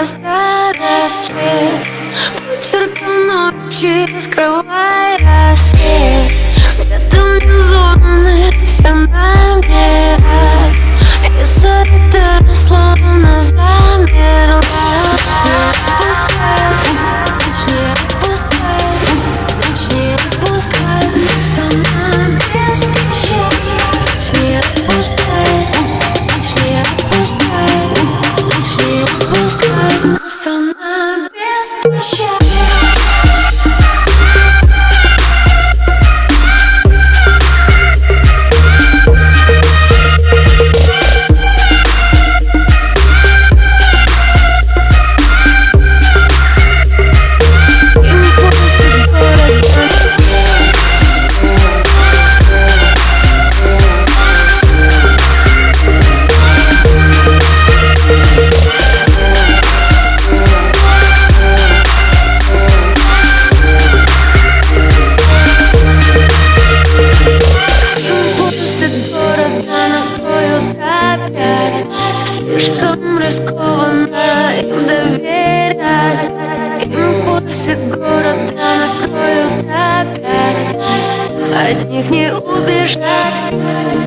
оставя след, почерком ночи скрывая свет. Где-то внизу мы все намирают, и суета словно замерла. Ночь не отпускает, ночь не отпускает, сама без прощания. Ночь не отпускает, ночь не отпускает, ночь не отпускает, сама без прощания. Слишком рискованно им доверять. Импульсы города накроют опять, от них не убежать.